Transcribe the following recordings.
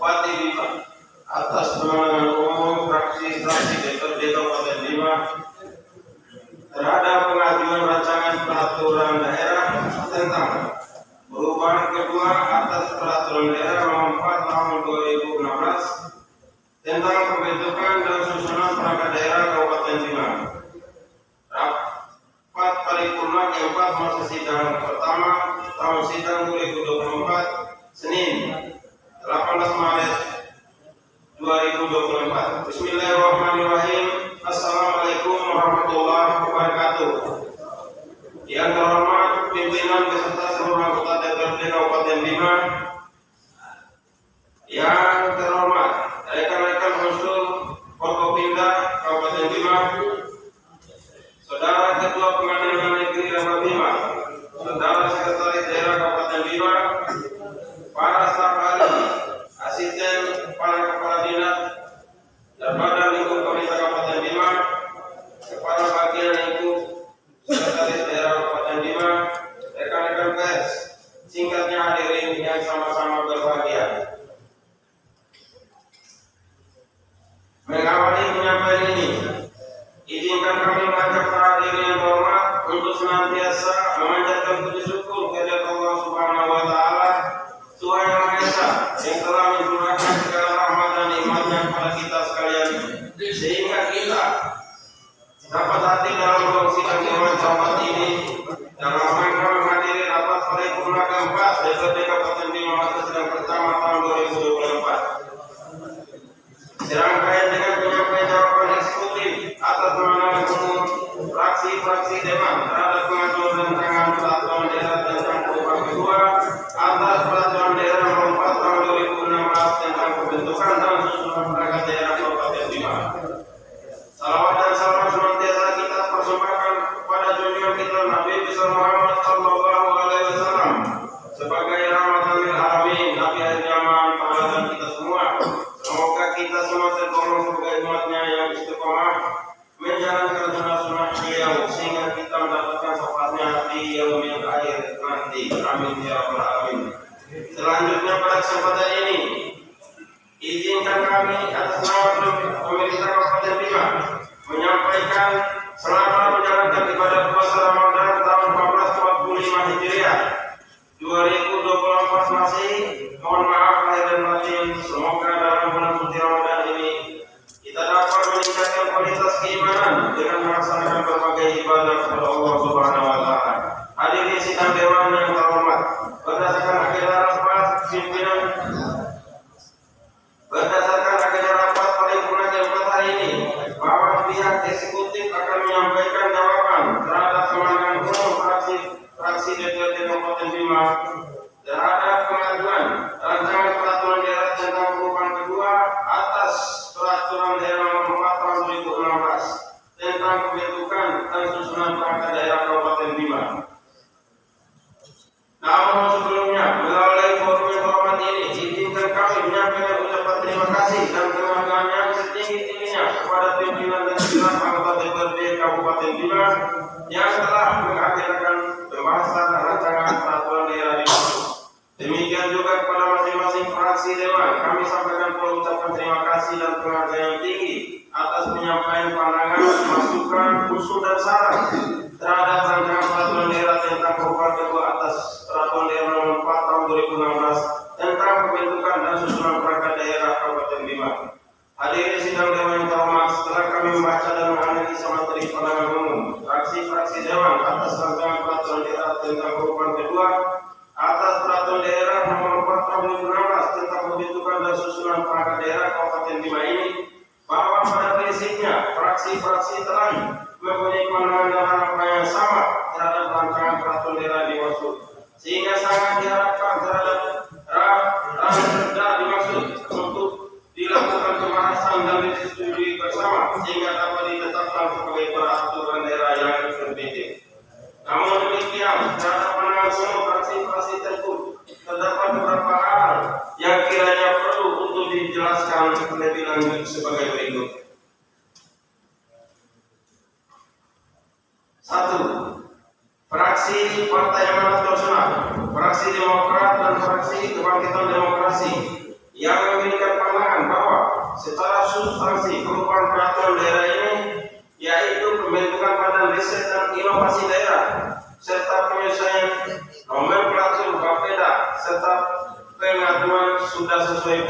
Bupati Bima atas penanganan umum fraksi-fraksi DPRD Kabupaten Bima terhadap pengajuan rancangan peraturan daerah tentang perubahan kedua atas peraturan daerah nomor 4 tahun 2016 tentang pembentukan dan susunan perangkat daerah Kabupaten Bima. Rapat paripurna keempat masa sidang pertama tahun sidang 2024 Senin 18 Maret 2024. Bismillahirrahmanirrahim. Assalamualaikum warahmatullahi wabarakatuh. Yang terhormat pimpinan beserta seluruh anggota DPRD Kabupaten Bima, yang terhormat rekan-rekan unsur Forkopimda Kabupaten Bima, Saudara Ketua Pengadilan Negeri Daerah Bima, Saudara Sekretaris Daerah Kabupaten Bima, para staf ahli, asisten para kepala dinas dan badan lingkup pemerintah Kabupaten Bima, kepala bagian lingkup Sekretaris Daerah Kabupaten Bima, rekan-rekan pers, singkatnya hadirin yang sama-sama berbahagia. Mengawali penyampaian ini, izinkan kami mengajak para hadirin yang terhormat untuk senantiasa memanjatkan puji syukur kepada Allah Subhanahu wa Ta'ala, Tuhan Yang Maha Esa, yang telah mencurahkan segala rahmat dan nikmat-Nya kepada kita sekalian, sehingga kita dapat hadir dalam ruang sidang Dewan Camat ini dalam rangka menghadiri rapat paripurna keempat DPRD Kabupaten Bima masa sidang pertama tahun 2024. Serangkaian dengan penyampaian jawaban eksekutif atas penanganan umum fraksi-fraksi Dewan terhadap pengajuan rancangan peraturan daerah tentang perubahan kedua atas peraturan daerah nomor 4 tahun 2016 tentang pembentukan dan susunan perangkat daerah Kabupaten Bima. Salawat dan salam senantiasa kita persembahkan kepada junjungan kita Nabi besar Muhammad Sallallahu Alaihi Wasallam sebagai rahmatan lil alamin, Nabi akhir zaman, pahlawan kita semua. Semoga kita semua tergolong sebagai umatnya yang istiqomah menjalankan sunnah-sunnah beliau sehingga kita mendapatkan syafaatnya di yaumil akhir nanti. Amin ya rabbal alamin. Selanjutnya pada kesempatan ini, izinkan kami atas nama pemerintah Kabupaten Bima menyampaikan selamat menjalankan ibadah puasa Ramadan tahun 1445 Hijriah 2024 Masehi. Mohon maaf lahir dan batin. Semoga dalam bulan suci Ramadan ini kita dapat meningkatkan kualitas keimanan dengan melaksanakan berbagai ibadah kepada Allah Subhanahu wa Ta'ala. Hadirin sidang dewan yang terhormat, berdasarkan agenda rapat pimpinan paripurna keempat hari ini, bahwa pihak eksekutif akan menyampaikan jawaban terhadap penanganan umum fraksi DPRD Kabupaten Bima terhadap pengajuan rancangan peraturan daerah tentang perubahan kedua atas peraturan daerah nomor 4 tahun 2016 tentang pembentukan dan susunan perangkat daerah Kabupaten Bima. Namun sebelumnya, melalui forum yang terhormat ini, izinkan kami menyampaikan ucapan terima kasih dan penghargaan yang setinggi-tingginya kepada pimpinan dan segenap anggota DPRD Kabupaten Bima yang telah mengakhirkan pembahasan rancangan peraturan daerah di Bima. Demikian juga kepada masing-masing fraksi dewan, kami sampaikan pula ucapan terima kasih dan penghargaan yang tinggi atas penyampaian pandangan, masukan, usul dan saran terhadap rancangan peraturan daerah tentang perubahan kedua atas peraturan daerah nomor 4 tahun 2016 tentang pembentukan dan susunan perangkat daerah Kabupaten Bima. Hadirin sidang dewan yang terhormat, setelah kami membaca dan menganalisa materi pandangan umum fraksi-fraksi dewan atas rancangan peraturan daerah tentang perubahan kedua atas peraturan daerah nomor 4 tahun 2016 tentang pembentukan dan susunan perangkat daerah Kabupaten Bima ini, bahwa pada prinsipnya fraksi-fraksi telah mempunyai pandangan dan harapan yang sama terhadap rancangan peraturan daerah dimaksud, sehingga sangat diharapkan terhadap rancangan dimaksud untuk dilakukan pembahasan dan diskusi bersama sehingga dapat ditetapkan sebagai peraturan daerah yang terpenting. Namun demikian, terhadap pandangan semua fraksi-fraksi tersebut terdapat beberapa hal yang kiranya perlu untuk dijelaskan lebih lanjut sebagai berikut. 1. Fraksi Partai Amanat Nasional, Fraksi Demokrat dan Fraksi Kebangkitan Demokrasi yang memiliki secara substansi perubahan peraturan daerah ini, yaitu pembentukan badan riset dan inovasi daerah serta penyelesaian nomenklatur Bapeda serta pengaduan sudah sesuai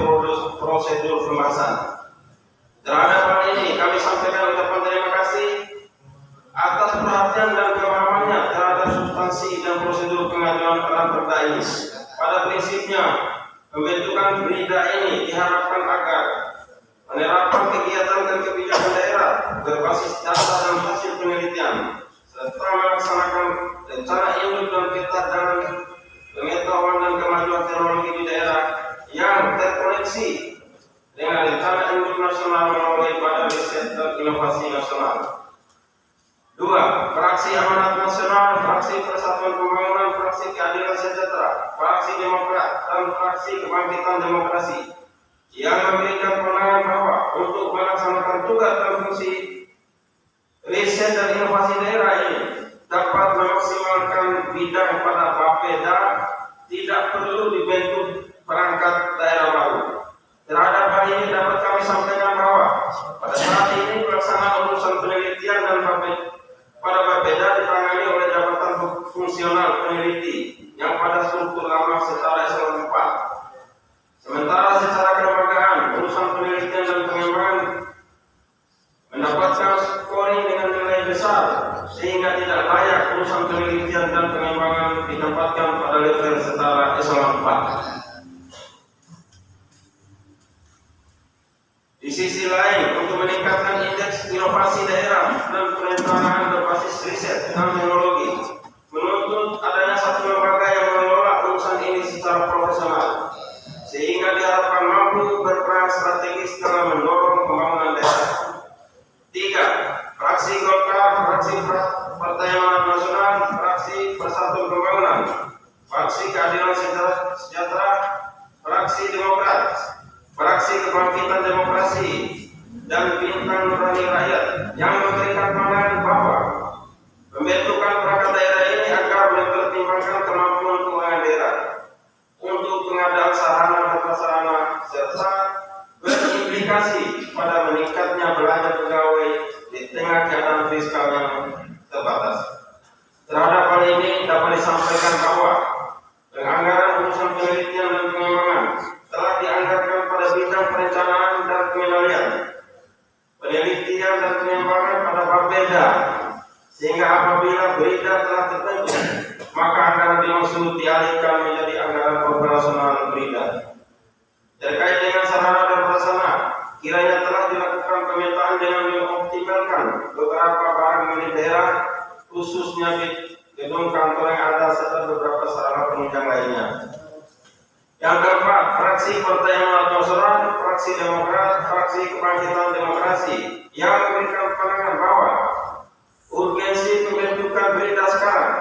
prosedur pembahasan. Terhadap hal ini kami sampaikan ucapan terima kasih atas perhatian dan pemahamannya terhadap substansi dan prosedur pengajuan alat perda ini. Pada prinsipnya, pembentukan berita ini diharapkan agar menerapkan kegiatan dan kebijakan daerah berbasis data dan hasil penelitian serta melaksanakan rencana induk dan ketahanan pengetahuan dan kemajuan teknologi di daerah yang terkoneksi dengan rencana induk nasional melalui Badan Riset dan Inovasi Nasional. 2. Fraksi Amanat Nasional, Fraksi Persatuan Pembangunan, Fraksi Keadilan Sejahtera, Fraksi Demokrat, dan Fraksi Kebangkitan Demokrasi yang memberikan kewenangan bahwa untuk melaksanakan tugas dan fungsi riset dan inovasi daerah ini dapat memaksimalkan bidang pada Bapeda, tidak perlu dibentuk perangkat daerah baru. Terhadap hal ini dapat kami sampaikan bahwa pada saat ini pelaksanaan urusan penelitian dan pada Bapeda ditangani oleh Jabatan Fungsional Peneliti yang pada struktur lama secara eselon 4. Sementara secara kelembagaan urusan penelitian dan pengembangan mendapatkan scoring dengan nilai besar sehingga tidak layak urusan penelitian dan pengembangan ditempatkan pada level setara eselon 4. Di sisi lain, untuk meningkatkan indeks inovasi daerah dan perencanaan berbasis riset dan teknologi, menuntut adanya satu lembaga yang mengelola urusan ini secara profesional, sehingga diharapkan mampu berperan strategis dalam mendorong pembangunan daerah. 3. Fraksi Golkar, Fraksi Partai Amanat Nasional, Fraksi Persatuan Pembangunan, Fraksi Keadilan Sejahtera, Fraksi Demokrat, Fraksi Kebangkitan Demokrasi, dan Bintang Nurani Rakyat yang memberikan pandangan bahwa pembentukan perangkat daerah ini agar mempertimbangkan kemampuan keuangan daerah untuk pengadaan sarana dan prasarana serta berimplikasi pada meningkatnya belanja pegawai di tengah keadaan fiskal yang terbatas. Terhadap hal ini dapat disampaikan bahwa penganggaran urusan penelitian dan pengembangan telah dianggarkan pada bidang perencanaan dan pengendalian, penelitian dan pengembangan pada Bapeda, sehingga apabila berita telah tertentu, maka anggaran dimaksud dialihkan menjadi anggaran operasional berita. Terkait dengan sarana dan prasarana, kiranya telah dilakukan pemetaan dengan mengoptimalkan beberapa barang milik daerah, khususnya di gedung kantor yang ada serta beberapa sarana penunjang lainnya. Yang keempat, Fraksi Partai Amanat Nasional, Fraksi Demokrat, Fraksi Kebangkitan Demokrasi yang memberikan pandangan bahwa urgensi pembentukan berita sekarang,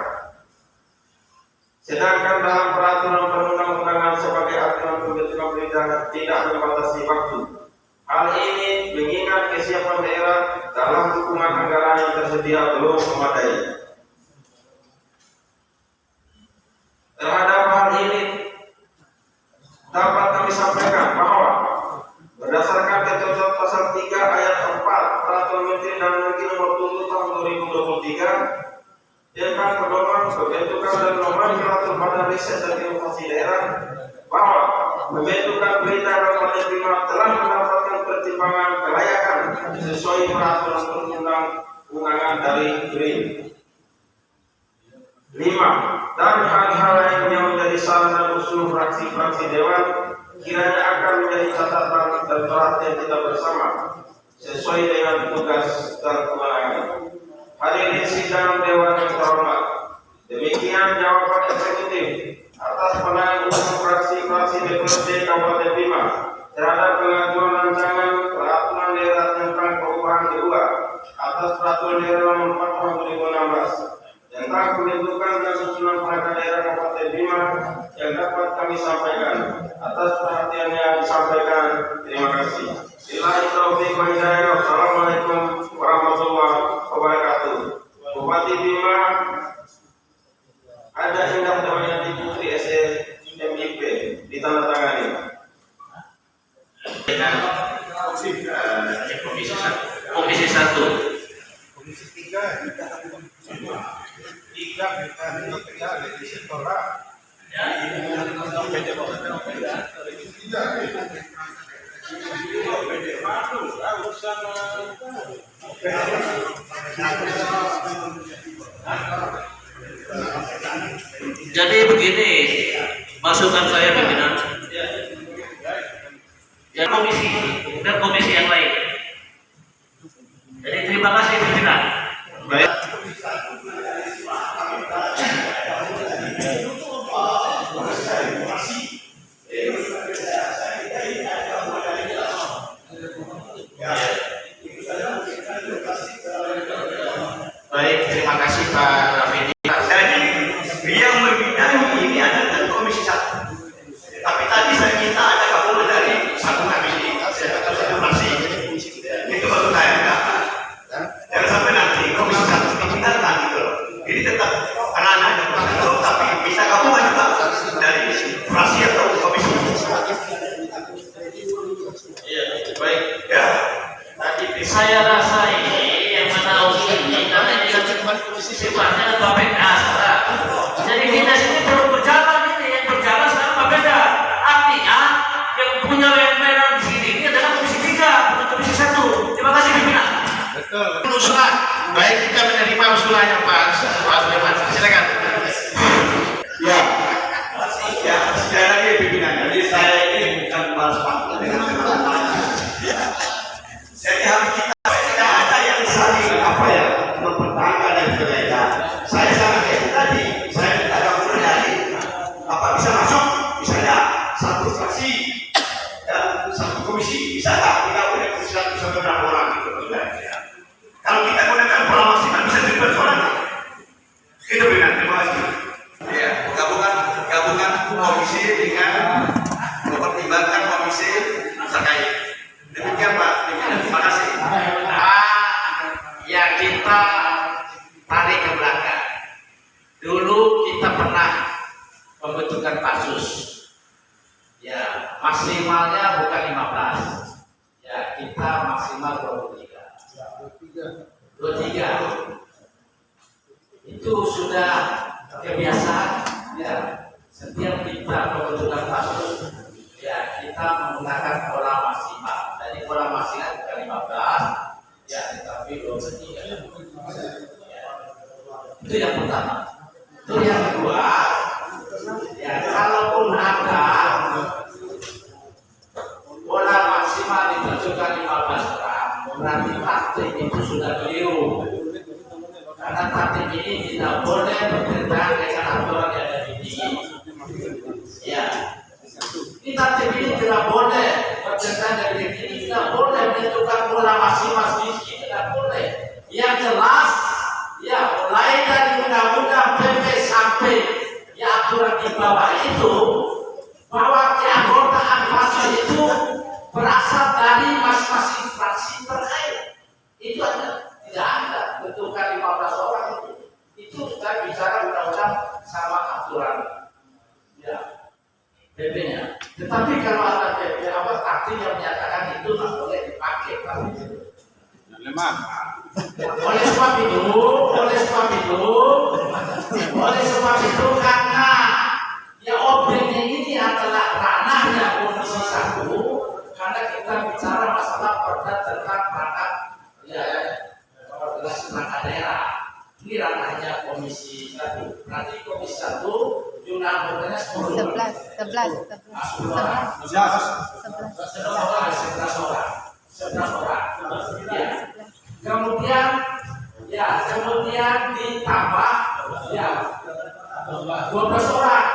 sedangkan dalam peraturan perundang-undangan sebagai aturan pembentukan berita tidak membatasi waktu. Hal ini mengingat kesiapan daerah dalam dukungan anggaran yang tersedia belum memadai. Terhadap hal ini dapat kami sampaikan bahwa berdasarkan ketentuan pasal 3 ayat 4 Peraturan Menteri Dalam Negeri Nomor 7 Tahun 2023 tentang pedoman pembentukan dan nomenklatur Badan Riset dan Inovasi Daerah, bahwa pembentukan berita dapat diterima telah mendapatkan pertimbangan kelayakan sesuai peraturan perundang-undangan dari BRIN. 5. Dan hal-hal lain yang menjadi saran dan usul fraksi-fraksi dewan kiranya akan menjadi catatan dan perhatian kita bersama sesuai dengan tugas dan kewenangan. Hadirin sidang dewan yang terhormat, demikian jawaban eksekutif atas pandangan usul fraksi-fraksi DPRD Kabupaten Bima terhadap pengajuan rancangan peraturan daerah tentang perubahan kedua atas peraturan daerah nomor 4 tahun 2016 tentang pembentukan dan susunan perangkat daerah Kabupaten Bima yang dapat kami sampaikan. Atas perhatiannya disampaikan. Terima kasih. Billahi taufiq wal hidayah. Assalamualaikum warahmatullahi wabarakatuh. Bupati Bima ada Indah Damayanti Putri SMIP ditandatangani. Komisi 1. Komisi 3 legislatora. Jadi begini, masukan saya pimpinan. Ya komisi dan komisi yang lain. Jadi terima kasih pimpinan. Baik. Baik, terima kasih Pak Rafidi. Jadi yang membidangi ini adalah Komisi 1. Tapi tadi saya minta ada gabungan dari satu komisi, satu fraksi. Itu maksud saya. Jangan sampai nanti Komisi 1 ditinggal nanti loh. Ini tetap anak-anak yang itu, tapi bisa gabungan juga dari fraksi atau komisi. Iya, baik. Ya, tadi Saya rasa ini yang menaungi ini karena ini sifatnya Bapeda. Jadi kita sini belum berjalan ini, yang berjalan sekarang Bapeda. Artinya yang punya wewenang di sini ini adalah komisi 3, bukan komisi 1. Terima kasih pimpinan. Betul. usulan. Baik, kita menerima usulannya Pak Sulaiman. Silakan. Ya, sekali lagi pimpinan. Jadi saya ini bukan balas pantun dengan teman-teman. Jadi harus kita ada yang saling mempertahankan dan berbeda. Saya sangat tadi, saya minta gabungan dari apa bisa masuk, misalnya satu fraksi dan satu komisi bisa tak? Tidak boleh komisi bisa beberapa orang gitu. Ya. Kalau kita gunakan pola maksimal bisa juga orang. Itu benar. Terima kasih. Ya, gabungan komisi dengan mempertimbangkan komisi terkait. Demikian Pak. Terima kasih. Ya kita tarik ke belakang. Dulu kita pernah pembentukan pansus. Ya, maksimalnya bukan 15. Ya, kita maksimal 23. Itu sudah kebiasaan. Ya, setiap kita pembentukan pansus, ya kita menggunakan pola maksimal. Jadi pola maksimal bukan 15, ya tetapi 23. Ya. Itu yang pertama. Itu yang kedua, ya kalaupun ada pola maksimal ditentukan 15 orang, berarti taktik itu sudah keliru. Karena taktik ini tidak boleh bertentangan dengan aturan yang ada di sini. Ya, ini taktik ini tidak boleh bertentangan dengan ini, tidak boleh menentukan pola maksimal di sini, tidak boleh. Yang jelas, ya mulai dari undang-undang PP sampai ya aturan di bawah itu, bahwa keanggotaan fraksi itu berasal dari masing-masing fraksi terkait. Itu ada. Tidak ada bentukan 15 orang itu kita bicara undang-undang sama aturan ya PP-nya. Tetapi kalau ada PP apa taktik yang menyatakan itu nggak boleh dipakai oleh sebab itu karena ya objeknya ini adalah ranahnya komisi 1, karena kita bicara masalah perda tentang perangkat ya perangkat daerah. Ini ranahnya komisi 1. Nanti komisi 1 jumlah anggotanya 11 orang. Ya. Kemudian ditambah ya 12 orang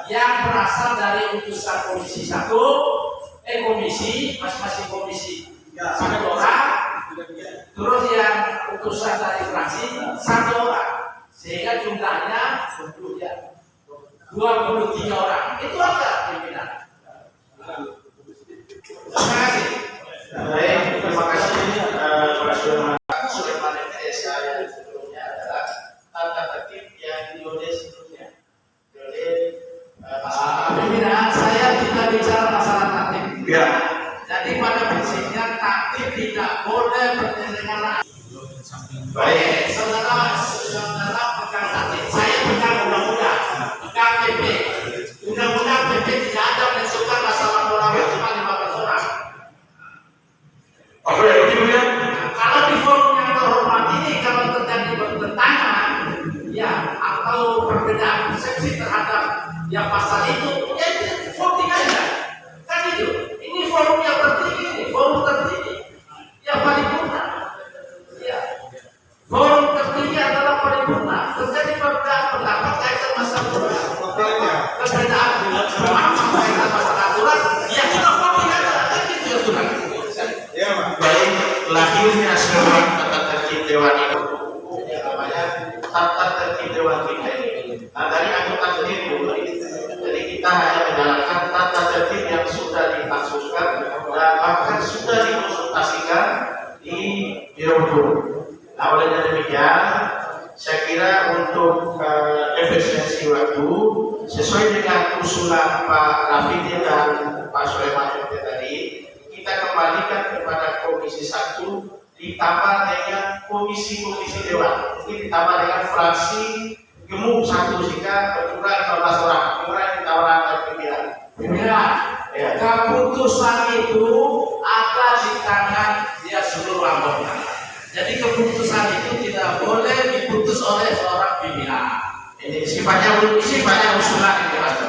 yang berasal dari utusan komisi 1, masing-masing komisi 1 orang. Terus yang utusan dari fraksi 1 orang, sehingga jumlahnya 23 orang. Itu aja pimpinan. Terima kasih. Baik, terima kasih Pak Sulaiman. Yang sebelumnya adalah tata tertib yang diode sebelumnya. Jadi, pimpinan saya kita bicara masalah taktik. Ya. Jadi pada prinsipnya taktik tidak boleh bertentangan. Baik, saudara pegang hati. Saya pegang undang-undang, pegang PP. Undang-undang PP tidak ada menentukan masalah ulama cuma 15 orang. Apa yang itu ya? Kalau di forum yang terhormat ini kalau terjadi bertentangan, ya atau perbedaan persepsi terhadap yang pasal itu, ya voting aja. Kan itu. Ini forum yang tertinggi, ini forum tertinggi, yang paripurna. Ya. Forum tertinggi adalah paripurna. Terjadi perbedaan pendapat kaitan masalah perbedaan kaitan masalah aturan, ya kita voting aja. Kan itu aturan. Ya, Pak. Baik, lahirnya sekarang tata tertib dewan itu tata tertib dewan kita ini. Nah, dari anggota sendiri, jadi kita hanya menjalankan tata tertib yang sudah dipaksuskan dan bahkan sudah dikonsultasikan di Biro. Nah, oleh demikian, saya kira untuk efisiensi waktu sesuai dengan usulan Pak Rafidi dan Pak Sulaiman tadi, kita kembalikan kepada Komisi 1 ditambah dengan komisi-komisi dewan. Ini ditambah dengan fraksi gemuk 1 sehingga berkurang 15 orang. Kurang ditawaran oleh pimpinan. Ya. Keputusan itu ada di tangan dia seluruh anggota. Jadi keputusan itu tidak boleh diputus oleh seorang pimpinan. Ini sifatnya usulan ini, Mas.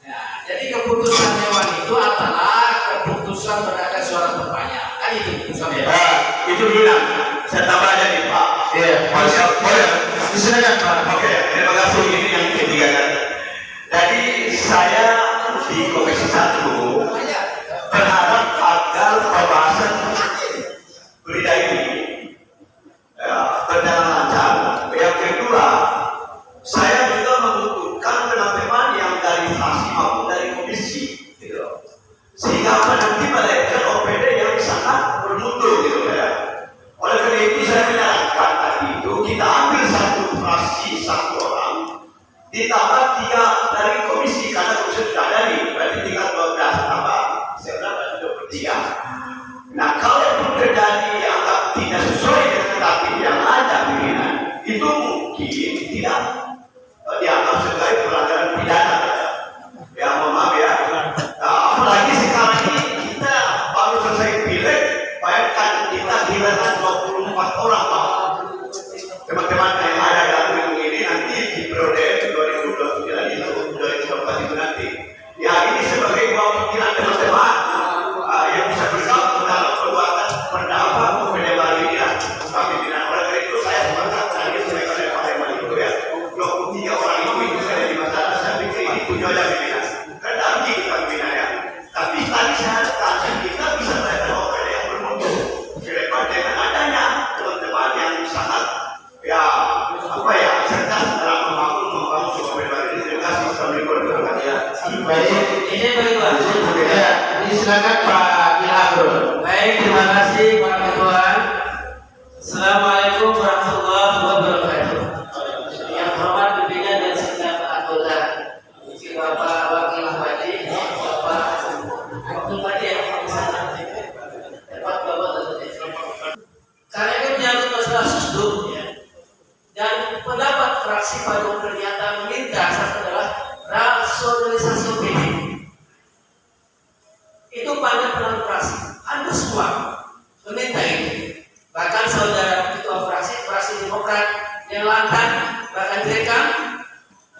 Ya, jadi keputusan dewan itu adalah keputusan berdasarkan suara terbanyak. Kan itu keputusan dewan. Itu bilang. Saya tambah aja nih Pak. Iya. Boleh. Silakan Pak. Oke. Terima kasih. Ini yang ketiga kan. Jadi saya di Komisi 1 berharap agar pembahasan berita ini berjalan lancar. Yang kedua, saya juga membutuhkan teman-teman yang dari fraksi maupun dari komisi, gitu. Sehingga nanti melahirkan OPD yang sangat bermutu, gitu ya. Oleh karena itu saya menyarankan tadi itu kita ambil 1 fraksi 1 orang, ditambah 3 dari komisi karena komisi sudah ada nih, berarti tinggal 12 tambah 23. Nah, kalau itu terjadi dianggap tidak sesuai dengan tatib yang ada pimpinan, itu mungkin tidak dianggap sebagai pelanggaran pidana. Ya, mohon maaf ya. Nah, apalagi sekarang ini kita baru selesai pileg, bayangkan kita kehilangan 24 orang, Pak. Teman-teman yang ada dalam gedung ini nanti di periode 2029 itu 2024 itu nanti. Ya, ini sebagai pemikiran teman-teman yang bisa bergabung dalam perbuatan pendapat penyebar ini lah. Pimpinan oleh karena itu saya sepakat tadi disampaikan oleh Pak Herman itu ya. 23 orang itu saya di masalah saya pikir ini punya aja pimpinan. Karena nanti kita pimpinan ya. Tapi tadi saya katakan kita bisa melakukan OPD yang bermutu. Kedepan dengan adanya teman-teman yang sangat ya apa ya cerdas dalam membangun sebuah pribadi ini. Terima kasih. Assalamualaikum warahmatullahi wabarakatuh. Baik, ini bagaimana? Ya, silakan Pak Ilham. Baik, terima kasih Pak Ketua. Assalamualaikum warahmatullahi wabarakatuh. Yang hormat pimpinan dan segenap anggota, Bapak Wakil Bupati, Bapak Wakil Bupati yang bersama, Bapak karena ini menyangkut masalah susduk, ya. Dan pendapat fraksi pada ternyata meminta adalah rasionalisasi OPD. Itu pada peran fraksi. Anda semua meminta itu. Bahkan saudara ketua fraksi Demokrat yang lantan, bahkan direkam,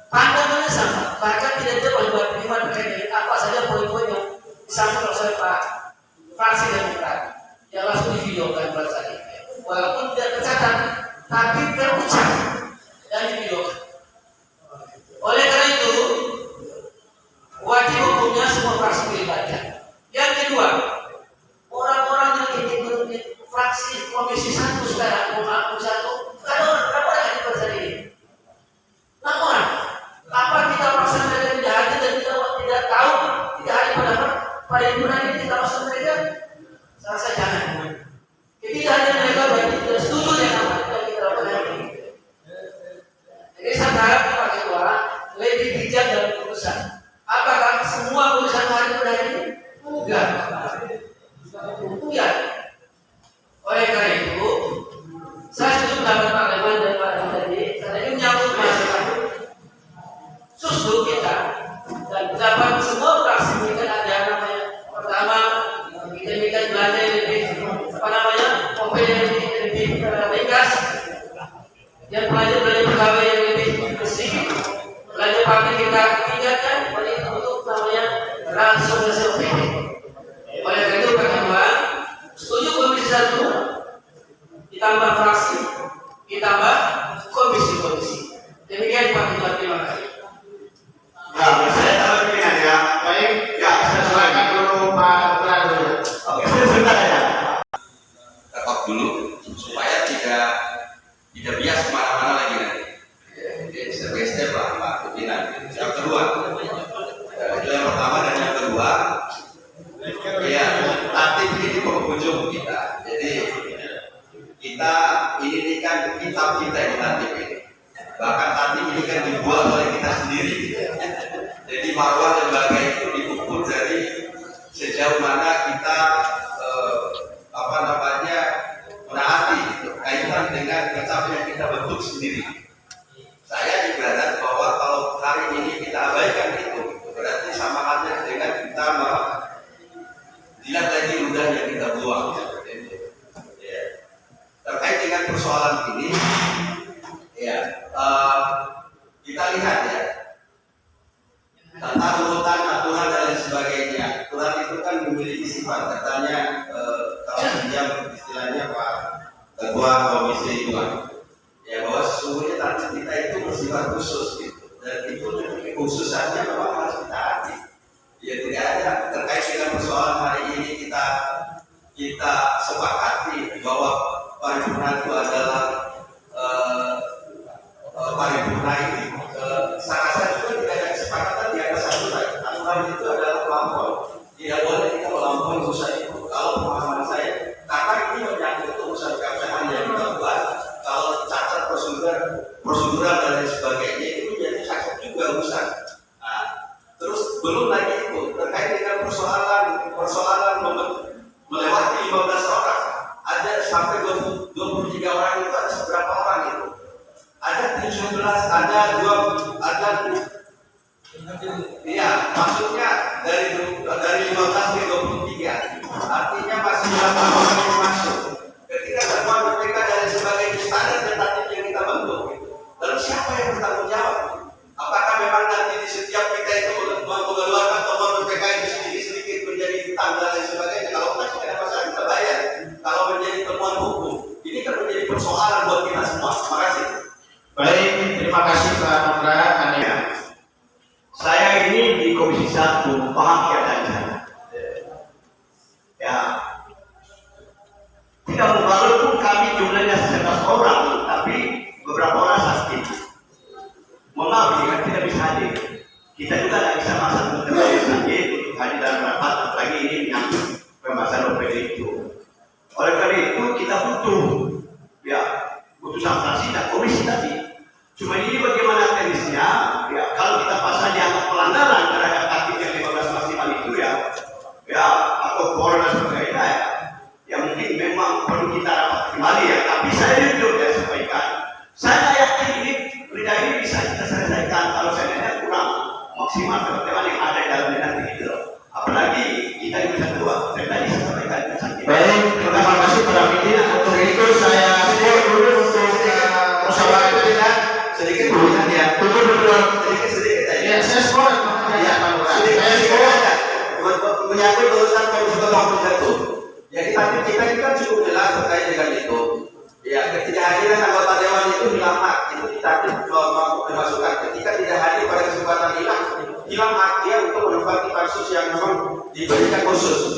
pandangannya sama. Bahkan tidak jauh buat pilihan terkait dengan apa saja poin-poin yang disampaikan oleh Pak fraksi Demokrat yang langsung divideokan pada saat ini. Walaupun tidak tercatat, tapi terucap dan divideokan. Oleh karena itu, wajib hukumnya semua fraksi dilibatkan. Yang kedua, orang-orang yang ingin fraksi Komisi 1 sekarang, Komisi 1, berapa yang dipercaya ini? 6 orang. Apa kita paksa mereka tidak hadir dan kita tidak tahu, tidak hadir pada hiburan ini kita paksa mereka? Saya rasa jangan. Jadi tidak hadir mereka berarti tidak setuju dengan apa yang kita lakukan ini. Jadi saya harap Pak Ketua lebih bijak dalam keputusan. Apakah semua keputusan hadir pada hari ini? Enggak. yang lebih ringkas, yang belajar dari pegawai yang lebih bersih, belajar praktik kita tingkatkan untuk namanya langsung hasil PD. Oleh karena itu kawan-kawan, setuju komisi 1 ditambah fraksi, ditambah komisi-komisi. Demikian Pak Ketua, terima kasih. Ya, saya tambah pimpinan ya. Baik, ya, saya silakan dulu Pak Ketua dulu. Oke, sebentar ya. Tetap dulu supaya tidak bias kemana-mana lagi nanti. Jadi step-step lah Pak pimpinan. Yang kedua, itu yang pertama dan yang kedua, ya tatib ini penghujung kita. Jadi kita ini kan kitab kita ini tatib ini. Bahkan tatib ini kan dibuat oleh kita sendiri. Jadi marwah lembaga itu diukur dari sejauh mana kita menaati kaitan dengan kitab yang kita bentuk sendiri. Saya ibarat bahwa kalau hari ini kita abaikan itu, berarti sama halnya dengan kita dilihat lagi udah yang kita buang. Ya. Terkait dengan persoalan ini, ya kita lihat ya tata urutan aturan dan lain sebagainya. Aturan itu kan memiliki sifat, katanya kalau pinjam istilahnya Pak Ketua Komisi 2, ya bahwa sesungguhnya tatib kita itu bersifat khusus gitu, dan itu khususannya memang harus ditaati. Ya tidak ada terkait dengan persoalan hari ini kita sepakati bahwa paripurna itu adalah paripurna ini sangat juga tidak ada kesepakatan di atas aturan itu adalah pelampau. Tidak boleh kita melampaui urusan itu. Kalau pemahaman saya, karena ini menyangkut urusan keabsahan yang kita buat, kalau cacat prosedural dan lain sebagainya itu menjadi cacat juga urusan. Nah, terus belum lagi itu terkait dengan persoalan melewati 15 orang, ada sampai 23 orang itu ada seberapa orang itu? Ada 17, iya, maksudnya dari 15 ke 23, artinya masih 8 orang yang masuk. Ketika temuan BPK dan sebagainya standar tentatif yang kita bentuk, lalu siapa yang bertanggung jawab? Apakah memang nanti di setiap kita itu mengeluarkan temuan BPK itu sedikit-sedikit menjadi tanggal dan sebagainya? Kalau masih ada masalah kita bayar. Kalau menjadi temuan hukum, ini kan menjadi persoalan buat kita semua. Terima kasih. Baik, terima kasih Pak Nondra. Saya ini di Komisi 1 paham keadaan saya. Ya, tidak membalut pun kami jumlahnya 11 orang, tapi beberapa orang sakit. Mohon maaf jika tidak bisa hadir. Kita juga tidak bisa masak untuk sakit untuk hadir dalam rapat, apalagi ini yang pembahasan OPD itu. Oleh karena itu kita butuh, ya, putusan fraksi dan komisi tadi. Cuma ini bagaimana teknisnya? Ya, kalau kita pasal dianggap pelanggaran terhadap tatib yang 15 maksimal itu ya atau koran dan sebagainya ya mungkin memang perlu kita rapat kembali ya. Tapi saya jujur ya sampaikan, saya yakin ini bisa kita selesaikan kalau saya kurang maksimal teman-teman yang ada di dalamnya nanti gitu loh. Apalagi kita bisa dua, saya tadi sampaikan. Baik, terima kasih Pak Pimpinan. Untuk itu saya dulu untuk musyawarah itu tidak Sedikit pimpinan ya. Sedikit aja. ya saya sekolah Ya, sedikit aja. Menyangkut urusan Komisi 1. Ya kita kan cukup jelas terkait dengan itu. Ya, ketidakhadiran anggota dewan itu hilang hak, itu kita dimasukkan. Ketika tidak hadir pada kesempatan hilang hak dia untuk menempati pansus yang memang diberikan khusus.